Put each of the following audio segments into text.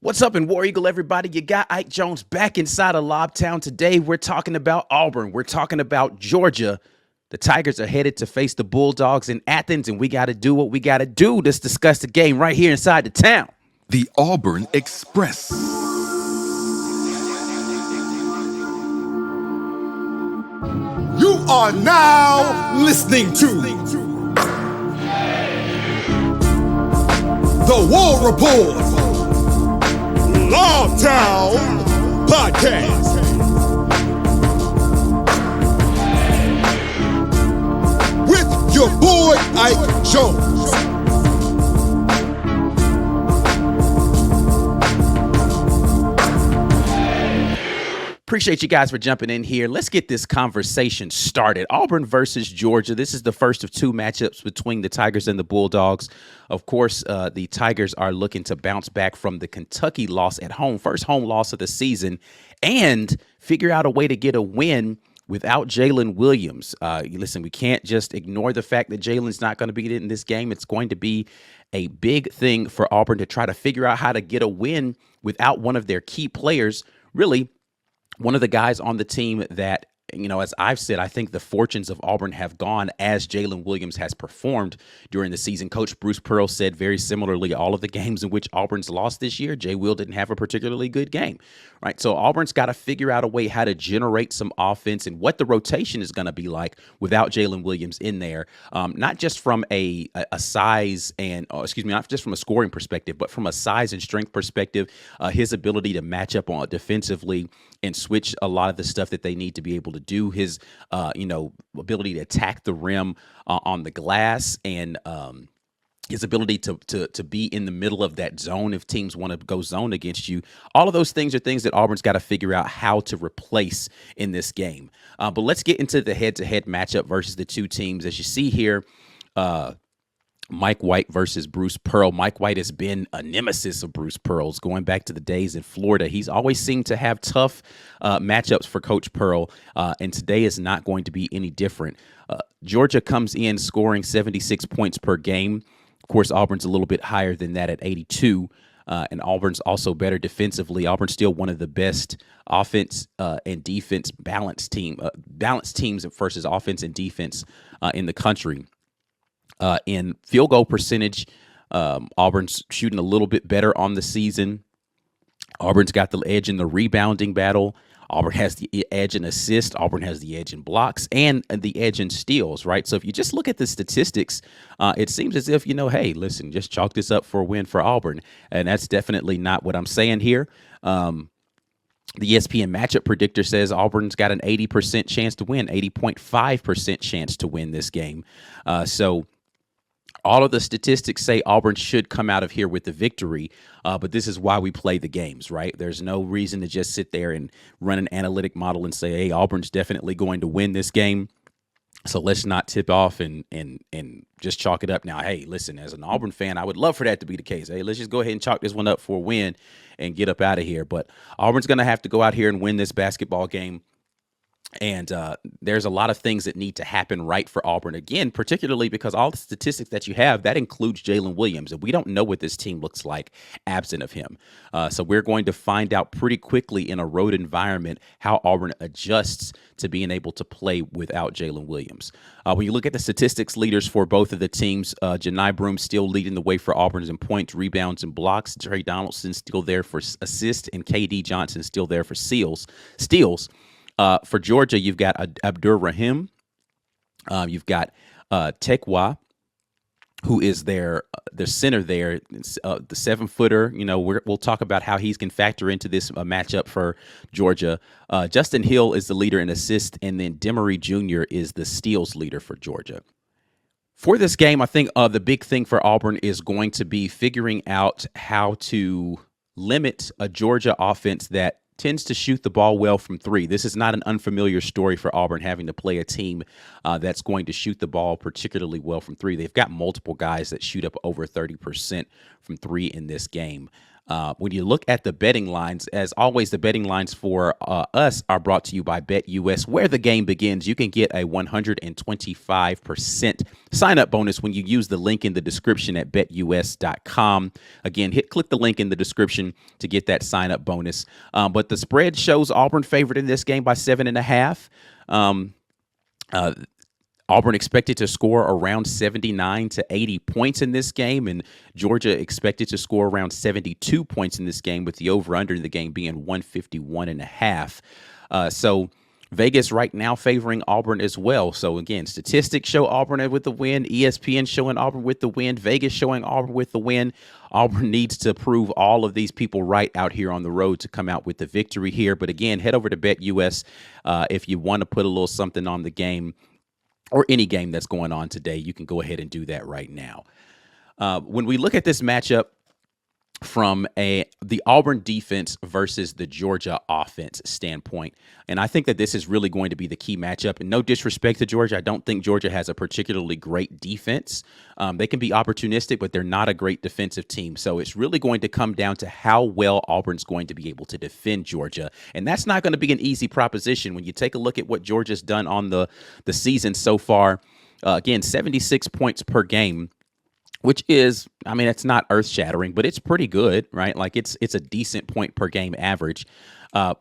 What's up in War Eagle, everybody? You got Ike Jones back inside of LAUB Town. Today, we're talking about Auburn. We're talking about Georgia. The Tigers are headed to face the Bulldogs in Athens, and we got to do what we got to do. Let's discuss the game right here inside the town. The Auburn Express. You are now listening to The War Report LAUB Town Podcast. With your boy Ike Jones. Appreciate you guys for jumping in here. Let's get this conversation started. Auburn versus Georgia. This is the first of two matchups between the Tigers and the Bulldogs. Of course, the Tigers are looking to bounce back from the Kentucky loss at home, first home loss of the season, and figure out a way to get a win without Jaylin Williams. Listen, we can't just ignore the fact that Jaylen's not going to be in this game. It's going to be a big thing for Auburn to try to figure out how to get a win without one of their key players, really. One of the guys on the team that, as I've said, I think the fortunes of Auburn have gone as Jaylen Williams has performed during the season. Coach Bruce Pearl said very similarly, all of the games in which Auburn's lost this year, Jay Will didn't have a particularly good game, right? So Auburn's got to figure out a way how to generate some offense and what the rotation is going to be like without Jaylen Williams in there, not just from a size and, not just from a scoring perspective, but from a size and strength perspective, his ability to match up on defensively and switch a lot of the stuff that they need to be able to do, his, ability to attack the rim on the glass, and his ability to be in the middle of that zone if teams want to go zone against you. All of those things are things that Auburn's got to figure out how to replace in this game. But let's get into the head-to-head matchup versus the two teams. As you see here, Mike White versus Bruce Pearl. Mike White has been a nemesis of Bruce Pearl's going back to the days in Florida. He's always seemed to have tough matchups for Coach Pearl, and today is not going to be any different. Georgia comes in scoring 76 points per game. Of course, Auburn's a little bit higher than that at 82, and Auburn's also better defensively. Auburn's still one of the best offense and defense balanced teams versus offense and defense in the country. In field goal percentage, Auburn's shooting a little bit better on the season. Auburn's got the edge in the rebounding battle. Auburn has the edge in assists. Auburn has the edge in blocks and the edge in steals, right? So if you just look at the statistics, it seems as if, hey, listen, just chalk this up for a win for Auburn. And that's definitely not what I'm saying here. The ESPN matchup predictor says Auburn's got an 80% chance to win, 80.5% chance to win this game. So all of the statistics say Auburn should come out of here with the victory, but this is why we play the games, right? There's no reason to just sit there and run an analytic model and say, hey, Auburn's definitely going to win this game, so let's not tip off and just chalk it up. Now, hey, listen, as an Auburn fan, I would love for that to be the case. Hey, let's just go ahead and chalk this one up for a win and get up out of here. But Auburn's going to have to go out here and win this basketball game. And there's a lot of things that need to happen right for Auburn, again, particularly because all the statistics that you have, that includes Jaylen Williams. And we don't know what this team looks like absent of him. So we're going to find out pretty quickly in a road environment how Auburn adjusts to being able to play without Jaylen Williams. When you look at the statistics leaders for both of the teams, Janai Broome still leading the way for Auburn's in points, rebounds, and blocks. Trey Donaldson still there for assists, and KD Johnson still there for steals. For Georgia, you've got Abdur Rahim. You've got Tekwa, who is their center there, the 7-footer. We'll talk about how he can factor into this matchup for Georgia. Justin Hill is the leader in assists, and then Demery Jr. is the steals leader for Georgia. For this game, I think the big thing for Auburn is going to be figuring out how to limit a Georgia offense that tends to shoot the ball well from three. This is not an unfamiliar story for Auburn having to play a team that's going to shoot the ball particularly well from three. They've got multiple guys that shoot up over 30% from three in this game. When you look at the betting lines, as always, the betting lines for us are brought to you by BetUS, where the game begins. You can get a 125% sign-up bonus when you use the link in the description at betus.com. Again, click the link in the description to get that sign-up bonus. But the spread shows Auburn favored in this game by 7.5. Auburn expected to score around 79 to 80 points in this game, and Georgia expected to score around 72 points in this game, with the over-under in the game being 151.5. So Vegas right now favoring Auburn as well. So again, statistics show Auburn with the win. ESPN showing Auburn with the win. Vegas showing Auburn with the win. Auburn needs to prove all of these people right out here on the road to come out with the victory here. But again, head over to BetUS if you want to put a little something on the game, or any game that's going on today. You can go ahead and do that right now. When we look at this matchup from the Auburn defense versus the Georgia offense standpoint, and I think that this is really going to be the key matchup. And no disrespect to Georgia, I don't think Georgia has a particularly great defense. They can be opportunistic, but they're not a great defensive team. So it's really going to come down to how well Auburn's going to be able to defend Georgia. And that's not going to be an easy proposition when you take a look at what Georgia's done on the season so far. Again, 76 points per game, which is, I mean, it's not earth-shattering, but it's pretty good, right? Like it's a decent point per game average.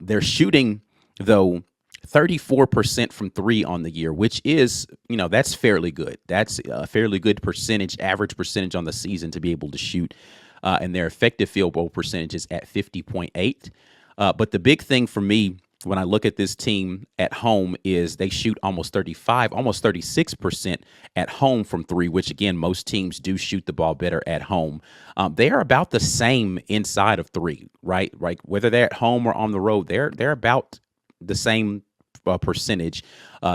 They're shooting, though, 34% from three on the year, which is, that's fairly good. That's a fairly good percentage, average percentage on the season to be able to shoot. And their effective field goal percentage is at 50.8. But the big thing for me when I look at this team at home is they shoot almost 36% at home from three, which, again, most teams do shoot the ball better at home. They are about the same inside of three, right? Like whether they're at home or on the road, they're about the same percentage.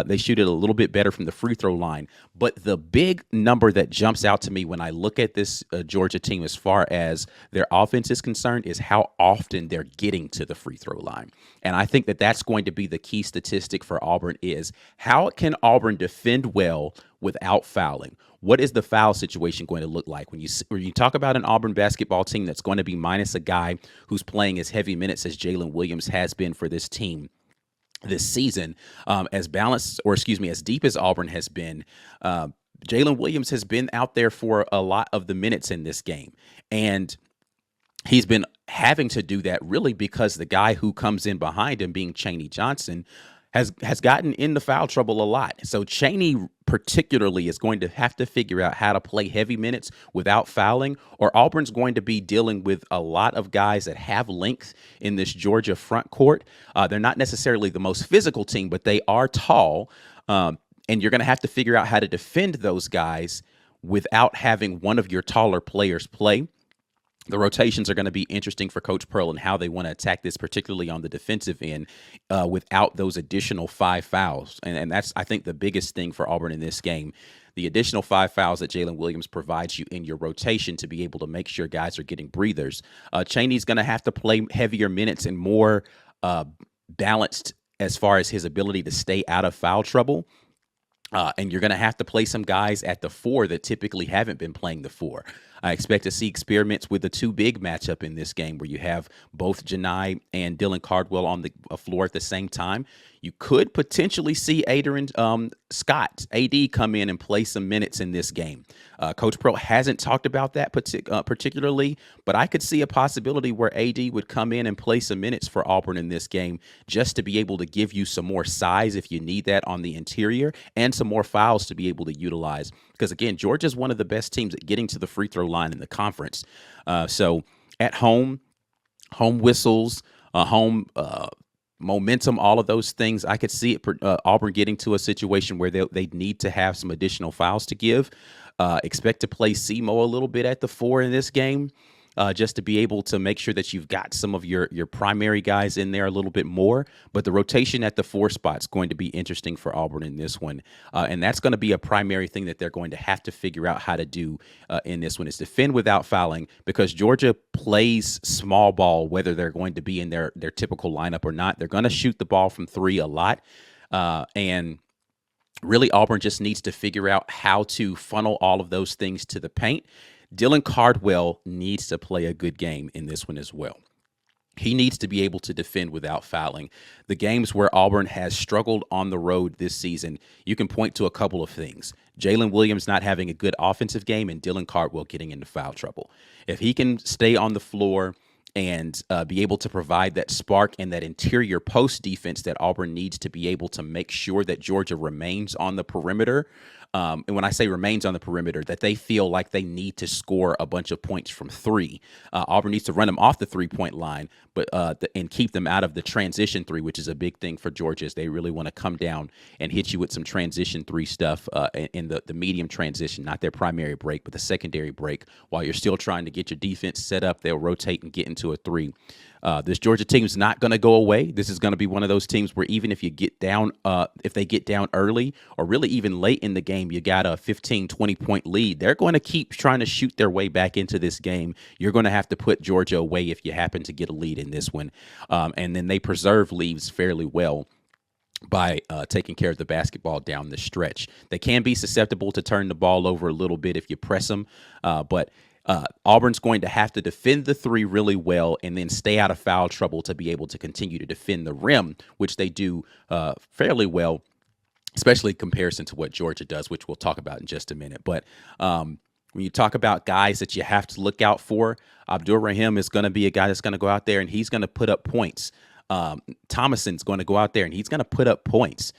They shoot it a little bit better from the free throw line. But the big number that jumps out to me when I look at this Georgia team as far as their offense is concerned is how often they're getting to the free throw line. And I think that that's going to be the key statistic for Auburn is how can Auburn defend well without fouling? What is the foul situation going to look like? When you talk about an Auburn basketball team that's going to be minus a guy who's playing as heavy minutes as Jaylin Williams has been for this team this season, as deep as Auburn has been, Jaylen Williams has been out there for a lot of the minutes in this game. And he's been having to do that really because the guy who comes in behind him, being Chaney Johnson, has gotten into foul trouble a lot. So Chaney particularly is going to have to figure out how to play heavy minutes without fouling, or Auburn's going to be dealing with a lot of guys that have length in this Georgia front court. They're not necessarily the most physical team, but they are tall, and you're going to have to figure out how to defend those guys without having one of your taller players play. The rotations are going to be interesting for Coach Pearl and how they want to attack this, particularly on the defensive end, without those additional 5 fouls. And that's, I think, the biggest thing for Auburn in this game. The additional 5 fouls that Jaylen Williams provides you in your rotation to be able to make sure guys are getting breathers. Chaney's going to have to play heavier minutes and more balanced as far as his ability to stay out of foul trouble. And you're going to have to play some guys at the 4 that typically haven't been playing the 4. I expect to see experiments with the 2 big matchup in this game where you have both Janai and Dylan Cardwell on the floor at the same time. You could potentially see Adrian Scott, AD, come in and play some minutes in this game. Coach Pearl hasn't talked about that particularly, but I could see a possibility where AD would come in and play some minutes for Auburn in this game just to be able to give you some more size if you need that on the interior and some more fouls to be able to utilize. Because, again, Georgia's one of the best teams at getting to the free throw line in the conference. So at home whistles, home momentum, all of those things, I could see it, Auburn getting to a situation where they need to have some additional fouls to give. Expect to play Semo a little bit at the 4 in this game, just to be able to make sure that you've got some of your primary guys in there a little bit more. But the rotation at the 4 spot is going to be interesting for Auburn in this one. And that's going to be a primary thing that they're going to have to figure out how to do in this one, is defend without fouling, because Georgia plays small ball, whether they're going to be in their typical lineup or not. They're going to shoot the ball from 3 a lot. And really, Auburn just needs to figure out how to funnel all of those things to the paint. Dylan Cardwell needs to play a good game in this one as well. He needs to be able to defend without fouling. The games where Auburn has struggled on the road this season, you can point to a couple of things. Jaylen Williams not having a good offensive game and Dylan Cardwell getting into foul trouble. If he can stay on the floor and be able to provide that spark and that interior post defense that Auburn needs to be able to make sure that Georgia remains on the perimeter, and when I say remains on the perimeter, that they feel like they need to score a bunch of points from three. Auburn needs to run them off the three-point line, but and keep them out of the transition three, which is a big thing for Georgia, as they really want to come down and hit you with some transition three stuff in the medium transition, not their primary break, but the secondary break. While you're still trying to get your defense set up, they'll rotate and get into a three. This Georgia team is not going to go away. This is going to be one of those teams where even if you get down, if they get down early or really even late in the game, you got a 15, 20-point lead, they're going to keep trying to shoot their way back into this game. You're going to have to put Georgia away if you happen to get a lead in this one. And then they preserve leads fairly well by taking care of the basketball down the stretch. They can be susceptible to turn the ball over a little bit if you press them, but Auburn's going to have to defend the three really well and then stay out of foul trouble to be able to continue to defend the rim, which they do fairly well, especially in comparison to what Georgia does, which we'll talk about in just a minute. But when you talk about guys that you have to look out for, Abdur-Rahim is going to be a guy that's going to go out there and he's going to put up points. Thomason's going to go out there and he's going to put up points.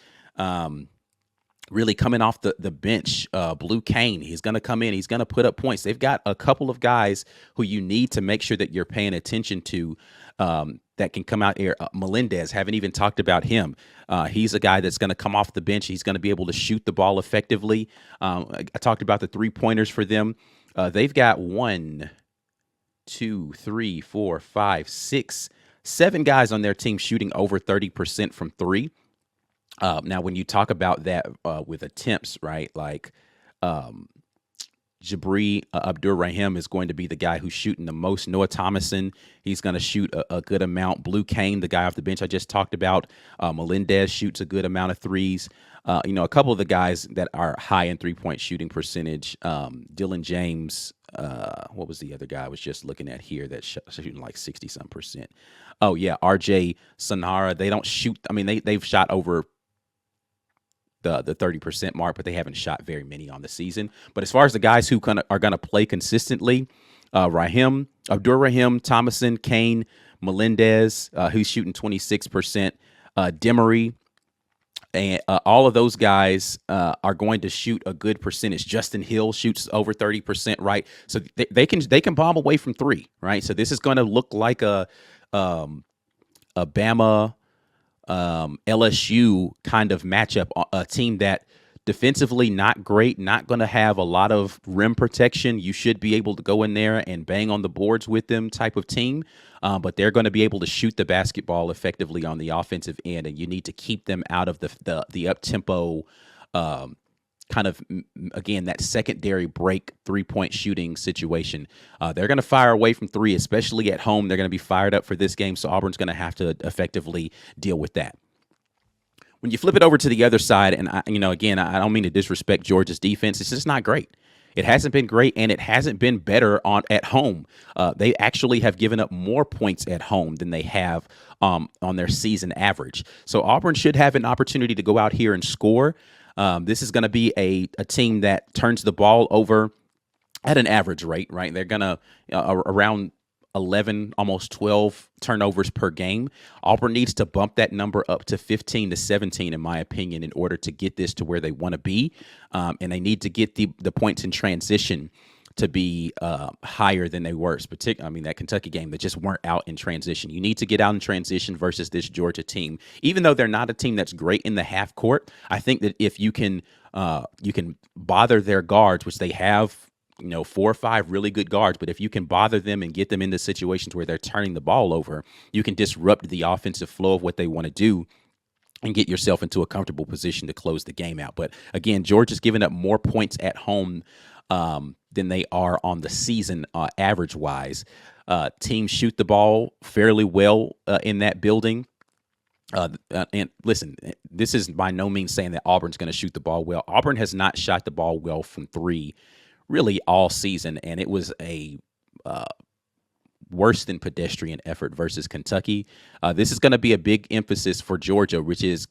Really coming off the bench, Blue Kane, he's going to come in, he's going to put up points. They've got a couple of guys who you need to make sure that you're paying attention to that can come out here. Melendez, haven't even talked about him. He's a guy that's going to come off the bench. He's going to be able to shoot the ball effectively. I talked about the three-pointers for them. They've got 1, 2, 3, 4, 5, 6, 7 guys on their team shooting over 30% from three. Now, when you talk about that with attempts, right, like Jabri Abdur-Rahim is going to be the guy who's shooting the most. Noah Thomason, he's going to shoot a good amount. Blue Kane, the guy off the bench I just talked about, Melendez shoots a good amount of threes. A couple of the guys that are high in three-point shooting percentage, Dylan James, what was the other guy I was just looking at here that's shooting like 60-some%? Oh, yeah, RJ Sonara. They don't shoot. I mean, they've shot over the 30% mark, but they haven't shot very many on the season. But as far as the guys who are going to play consistently, Abdur-Rahim, Thomason, Kane, Melendez, who's shooting 26%, Demery, and all of those guys are going to shoot a good percentage. Justin Hill shoots over 30%, right? So they can bomb away from three, right? So this is going to look like a Bama LSU kind of matchup, a team that defensively not great, not going to have a lot of rim protection. You should be able to go in there and bang on the boards with them type of team, but they're going to be able to shoot the basketball effectively on the offensive end, and you need to keep them out of the up-tempo kind of, again, that secondary break three-point shooting situation. They're going to fire away from three, especially at home. They're going to be fired up for this game, so Auburn's going to have to effectively deal with that. When you flip it over to the other side, and again, I don't mean to disrespect Georgia's defense. It's just not great. It hasn't been great, and it hasn't been better at home. They actually have given up more points at home than they have on their season average. So Auburn should have an opportunity to go out here and score. This is going to be a team that turns the ball over at an average rate, right? They're going to around 11, almost 12 turnovers per game. Auburn needs to bump that number up to 15 to 17, in my opinion, in order to get this to where they want to be. And they need to get the points in transition to be higher than they were. Particularly, that Kentucky game, they just weren't out in transition. You need to get out in transition versus this Georgia team. Even though they're not a team that's great in the half court, I think that if you can bother their guards, which they have, 4 or 5 really good guards, but if you can bother them and get them into situations where they're turning the ball over, you can disrupt the offensive flow of what they want to do and get yourself into a comfortable position to close the game out. But again, Georgia's given up more points at home than they are on the season average-wise. Teams shoot the ball fairly well in that building. And listen, this is by no means saying that Auburn's going to shoot the ball well. Auburn has not shot the ball well from three really all season, and it was a worse than pedestrian effort versus Kentucky. This is going to be a big emphasis for Georgia, which is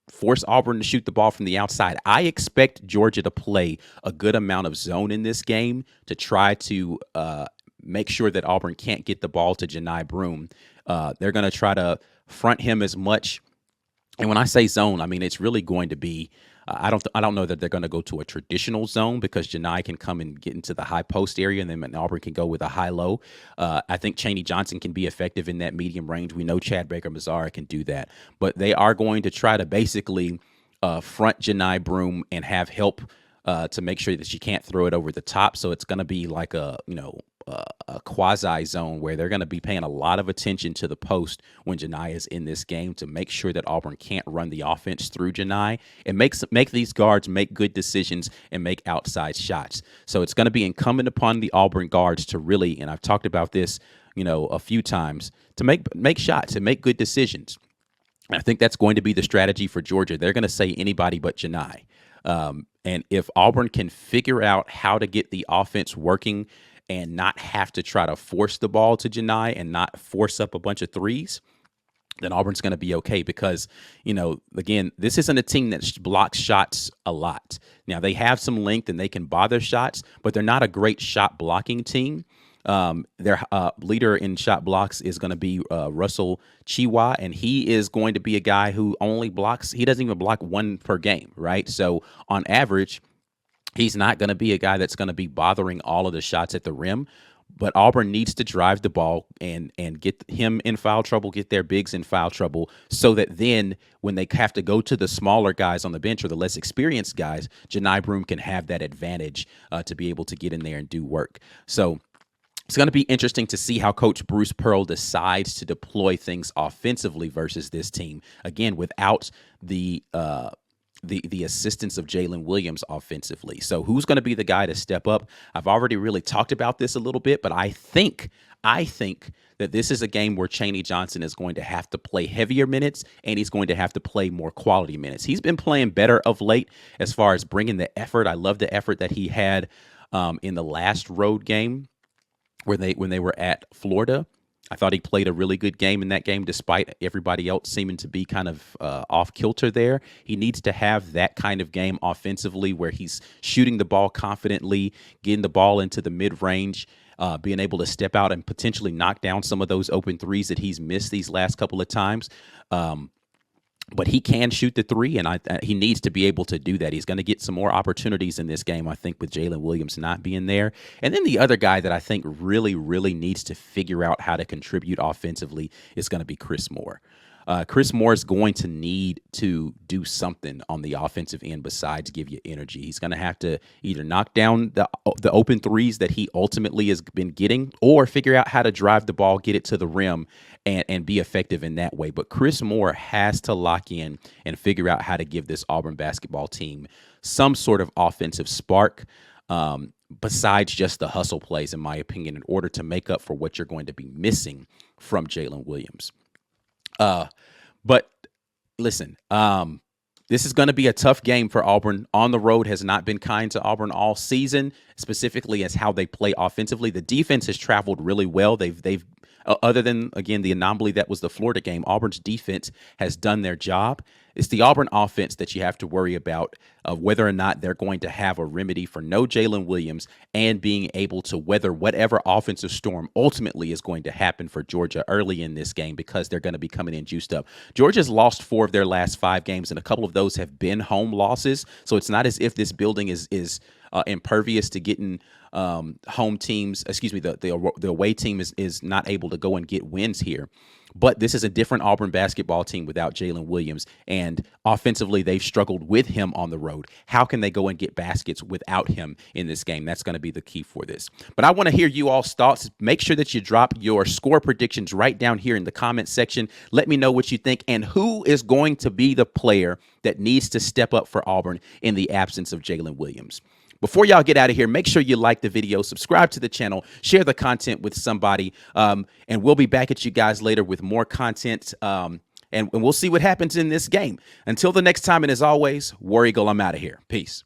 force Auburn to shoot the ball from the outside. I expect Georgia to play a good amount of zone in this game to try to make sure that Auburn can't get the ball to Janai Broome. They're going to try to front him as much. And when I say zone, I mean it's really going to be. I don't know that they're going to go to a traditional zone because Janai can come and get into the high post area, and then Auburn can go with a high-low. I think Chaney Johnson can be effective in that medium range. We know Chad Baker-Mazara can do that. But they are going to try to basically front Janai Broome and have help to make sure that she can't throw it over the top. So it's going to be like a quasi zone where they're going to be paying a lot of attention to the post when Janai is in this game to make sure that Auburn can't run the offense through Janai and make these guards make good decisions and make outside shots. So it's going to be incumbent upon the Auburn guards to really, and I've talked about this, a few times, to make shots and make good decisions. And I think that's going to be the strategy for Georgia. They're going to say anybody but Janai. And if Auburn can figure out how to get the offense working and not have to try to force the ball to Janai and not force up a bunch of threes, then Auburn's going to be okay because, again, this isn't a team that blocks shots a lot. Now, they have some length and they can bother shots, but they're not a great shot blocking team. Their leader in shot blocks is going to be Russell Chiwa, and he is going to be a guy who only blocks. He doesn't even block one per game, right? So on average, he's not going to be a guy that's going to be bothering all of the shots at the rim. But Auburn needs to drive the ball and get him in foul trouble, get their bigs in foul trouble, so that then when they have to go to the smaller guys on the bench or the less experienced guys, Janai Broome can have that advantage to be able to get in there and do work. So it's going to be interesting to see how Coach Bruce Pearl decides to deploy things offensively versus this team. Again, without the assistance of Jaylin Williams offensively. So who's going to be the guy to step up? I've already really talked about this a little bit, but I think that this is a game where Chaney Johnson is going to have to play heavier minutes and he's going to have to play more quality minutes. He's been playing better of late as far as bringing the effort. I love the effort that he had in the last road game when they were at Florida. I thought he played a really good game in that game, despite everybody else seeming to be kind of off kilter there. He needs to have that kind of game offensively where he's shooting the ball confidently, getting the ball into the mid-range, being able to step out and potentially knock down some of those open threes that he's missed these last couple of times. But he can shoot the three, and he needs to be able to do that. He's going to get some more opportunities in this game, I think, with Jaylin Williams not being there. And then the other guy that I think really, really needs to figure out how to contribute offensively is going to be Chris Moore. Chris Moore is going to need to do something on the offensive end besides give you energy. He's going to have to either knock down the open threes that he ultimately has been getting or figure out how to drive the ball, get it to the rim, and be effective in that way. But Chris Moore has to lock in and figure out how to give this Auburn basketball team some sort of offensive spark besides just the hustle plays, in my opinion, in order to make up for what you're going to be missing from Jaylin Williams. But listen, this is going to be a tough game for Auburn. On the road has not been kind to Auburn all season, specifically as how they play offensively. The defense has traveled really well. They've other than, again, the anomaly that was the Florida game, Auburn's defense has done their job. It's the Auburn offense that you have to worry about whether or not they're going to have a remedy for no Jaylen Williams and being able to weather whatever offensive storm ultimately is going to happen for Georgia early in this game because they're going to be coming in juiced up. Georgia's lost 4 of their last 5 games, and a couple of those have been home losses. So it's not as if this building is impervious to getting home teams. Excuse me, the away team is not able to go and get wins here. But this is a different Auburn basketball team without Jaylin Williams, and offensively they've struggled with him on the road. How can they go and get baskets without him in this game? That's going to be the key for this. But I want to hear you all's thoughts. Make sure that you drop your score predictions right down here in the comment section. Let me know what you think and who is going to be the player that needs to step up for Auburn in the absence of Jaylin Williams. Before y'all get out of here, make sure you like the video, subscribe to the channel, share the content with somebody, and we'll be back at you guys later with more content, and we'll see what happens in this game. Until the next time, and as always, War Eagle, I'm out of here. Peace.